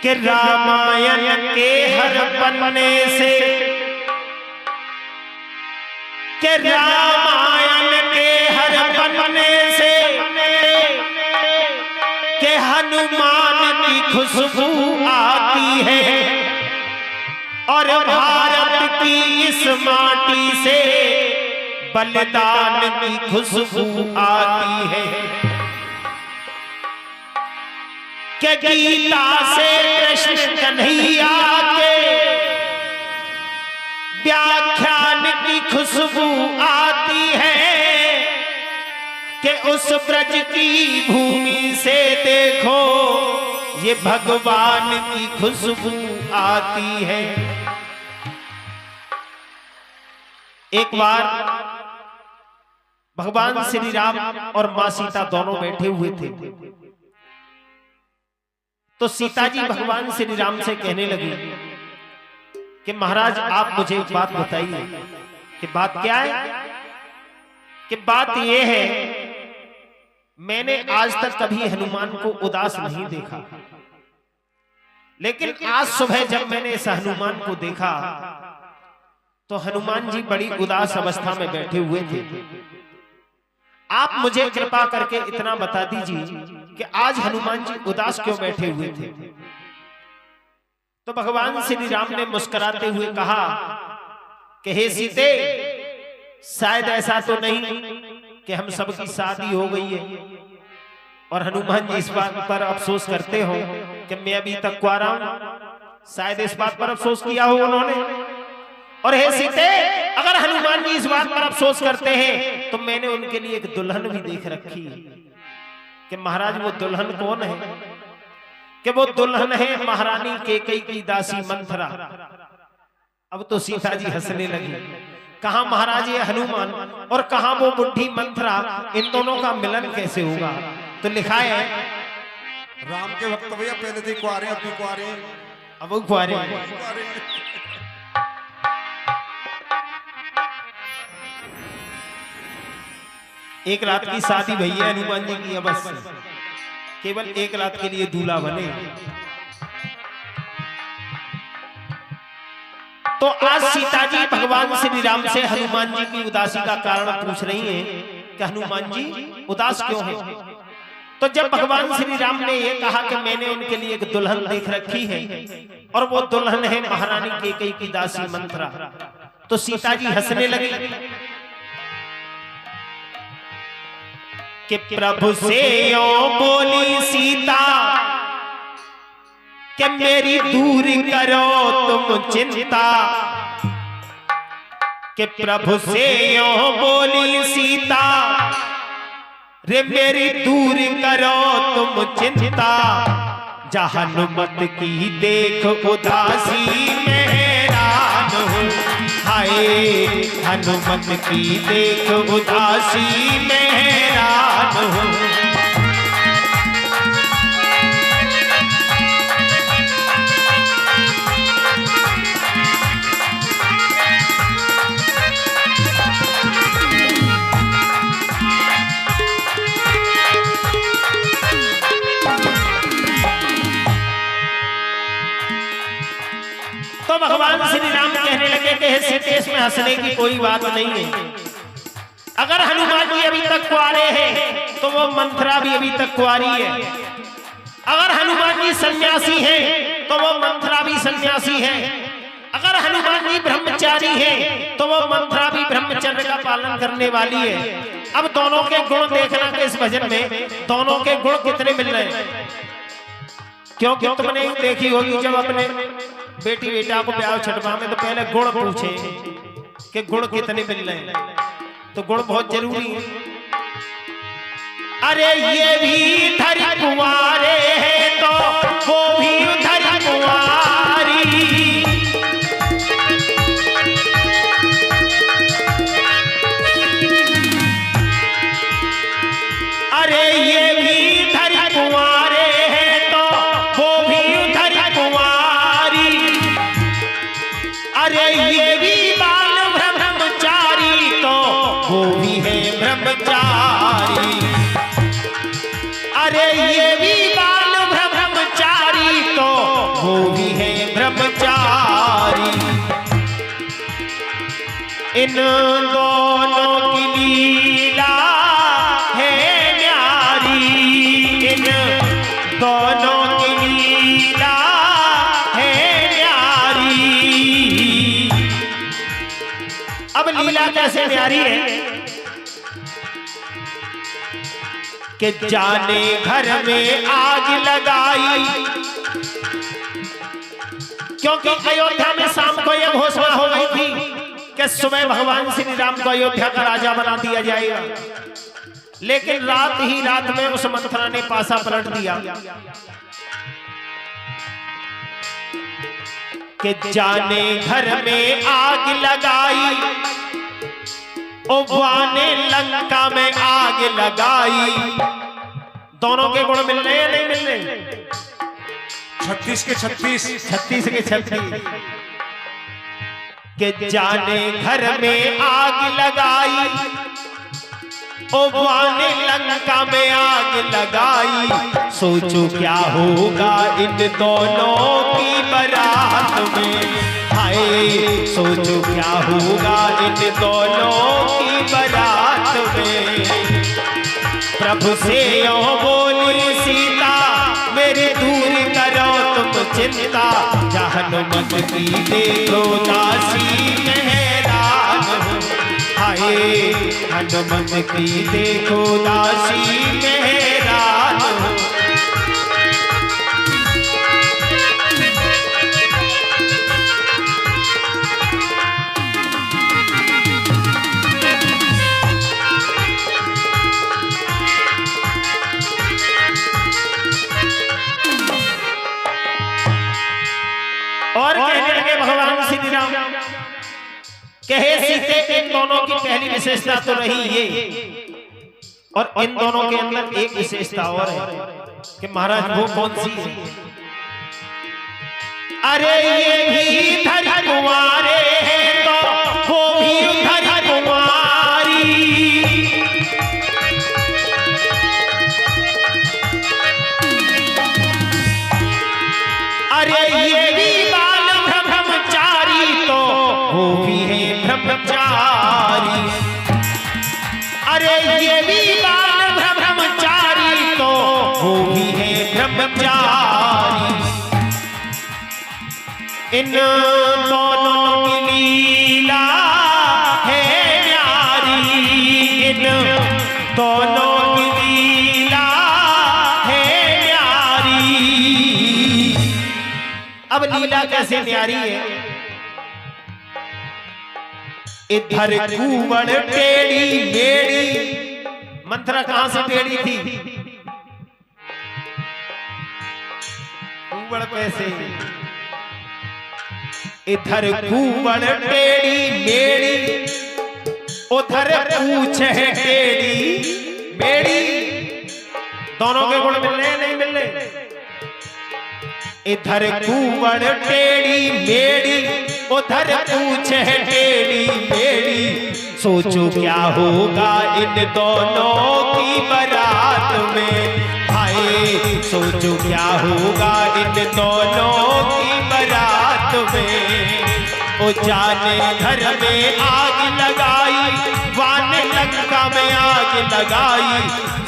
कि रामायण के हर पन्ने से, कि रामायण के हर पन्ने से कि हनुमान की खुशबू आती है और भारत की इस माटी से बलिदान की खुशबू आती है। कि गीता से कृष्ण कन्हैया के व्याख्यान की खुशबू आती है कि उस ब्रज की भूमि से देखो ये भगवान की खुशबू आती है। एक बार भगवान श्री राम और मां सीता दोनों बैठे हुए थे, तो सीता जी भगवान श्री राम से कहने लगी कि महाराज आप मुझे एक बात बताइए कि बात क्या है। कि बात यह है मैंने आज तक कभी हनुमान को उदास नहीं देखा, लेकिन आज सुबह जब मैंने इस हनुमान को देखा तो हनुमान जी बड़ी उदास अवस्था में बैठे हुए थे। आप मुझे कृपा करके इतना बता दीजिए कि आज हनुमान जी उदास क्यों बैठे हुए थे। तो भगवान श्री राम ने मुस्कुराते हुए कहा कि हे सीते, शायद ऐसा तो नहीं कि हम सबकी शादी हो गई है और हनुमान जी इस बात पर अफसोस करते हो कि मैं अभी तक कुंवारा हूं, शायद इस बात पर अफसोस किया हो उन्होंने। और हे सीते, अगर हनुमान जी इस बात पर अफसोस करते हैं तो मैंने उनके लिए एक दुल्हन भी देख रखी है। कि महाराज वो दुल्हन कौन है? कि वो दुल्हन है महारानी कैकेयी की दासी मंथरा। अब तो सीता जी हंसने लगी, कहा महाराज ये हनुमान और कहा वो बुढ़ी मंथरा, इन दोनों का मिलन कैसे होगा? तो लिखा है राम के वक्त भैया पहले थे कुआरे, अब भी कुआरे, अब वो कुआरे। एक रात की शादी भैया हनुमान जी की, बस केवल एक रात के लिए दूल्हा बने। तो आज सीता जी भगवान श्री राम से हनुमान जी की उदासी का कारण पूछ रही हैं कि हनुमान जी उदास क्यों हैं। तो जब भगवान श्री राम ने यह कहा कि मैंने उनके लिए एक दुल्हन देख रखी है और वो दुल्हन है महारानी कैकेयी की दासी मंथरा, तो सीता जी हंसने लगी कि प्रभु से यो बोली सीता कि मेरी दूर करो तुम चिंता। कि प्रभु से यो बोली सीता रे मेरी दूर करो तुम चिंता। जा हनुमत की देख उदासी में हैरान हूँ, हाय हनुमत की देख उदासी में हैरान हूँ। तो भगवान श्री राम कहने लगे कि सीते, इसमें हंसने की कोई बात नहीं है। अगर हनुमान जी अभी तक कुंवारे हैं तो वो मंथरा भी अभी तक कुंवारी है। अगर हनुमान जी सन्यासी हैं तो वो मंथरा भी सन्यासी है। अगर हनुमान जी ब्रह्मचारी हैं तो वो मंथरा भी ब्रह्मचर्य का पालन करने वाली है। अब दोनों के गुण देखना कि इस भजन में दोनों के गुण कितने मिल रहे हैं। क्योंकि तुमने देखी होगी जब अपने बेटी बेटा को ब्याह छठवा में तो पहले गुण पूछे कि गुण कितने मिल रहे हैं, तो गुण बहुत जरूरी है। अरे ये भी धर कुंवारे हैं तो वो भी धर कुंवारी। अरे ये भी धर कुंवारे हैं तो वो भी धर कुंवारी। अरे ये भी बाल ब्रह्मचारी तो वो भी है ब्रह्मचारी। अरे ये भी बाल ब्रह्मचारी तो इन दोनों की लीला है न्यारी, इन दोनों की लीला है न्यारी। अब लीला कैसे न्यारी है कि जाने घर में आग लगाई, क्योंकि अयोध्या में शाम को यह घोषणा हो गई थी कि सुबह भगवान श्री राम को अयोध्या का राजा बना दिया जाएगा। लेकिन रात ही रात में उस मंथरा ने पासा पलट दिया कि जाने घर में आग लगाई, ने लंका में आग लगाई। दोनों के गुण मिल रहे हैं नहीं मिल रहे? 36 के 36, 36 के 36 के जाने घर में आग लगाई, ने लंका में आग लगाई। सोचो क्या होगा इन दोनों की बारात में, हाय सोचो क्या होगा इन दोनों की बारात में। प्रभु से यो बोली सीता मेरी दूर करो तुम चिंता, हनुमत की देखो दासी मेहरान, हाय हनुमत की देखो दासी मेहरान। और कहने लगे भगवान श्री राम, कहे सीते इन दोनों की पहली विशेषता तो रही ये, और इन दोनों के अंदर एक विशेषता और है कि महाराज वो कौन सी है? अरे ये भी धर कुंवारे हैं तो वो भी धर कुंवारी, अरे ये भी बाल ब्रह्मचारी तो वो भी है ब्रह्मचारी, अरे ये भी बाल ब्रह्मचारी तो वो भी है ब्रह्मचारी। इन दोनों की लीला है न्यारी, इन दोनों की लीला है न्यारी। अब लीला कैसे न्यारी है? इधर कुंवड़ टेढ़ी मेढ़ी, मंथरा कहां से टेढ़ी थी? कुंवड़ पैसे। इधर कुंवड़ टेढ़ी मेढ़ी, उधर पूछ है टेढ़ी मेढ़ी। दोनों के गुण मिल रहे हैं नहीं मिल रहे? इधर कुंवड़ टेढ़ी मेढ़ी, उधर पूछ है टेढ़ी मेढ़ी। सोचो क्या होगा इन दोनों की बारात में, हाय सोचो क्या होगा इन दोनों की बारात में। ओ जाने घर में आग लगाई, वाने लंका में आग लगाई।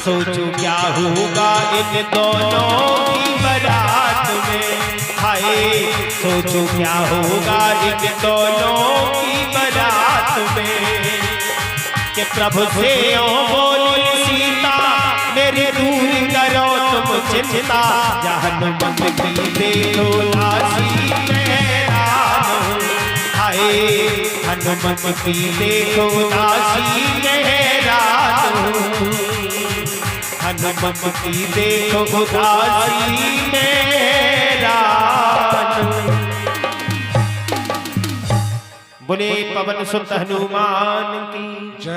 सोचो क्या होगा इन दोनों की बारात में, हाय सोचो क्या होगा इन दोनों की बारात में। कि प्रभु से ओ बोली सीता मेरी दूर करो तुम चिंता, हनुमत की देखो दासी मेहरान, हाय हनुमत की देखो दासी मेहरान, हनुमत की देखो दासी मेहरान। बोले पवन सुत हनुमान की जय।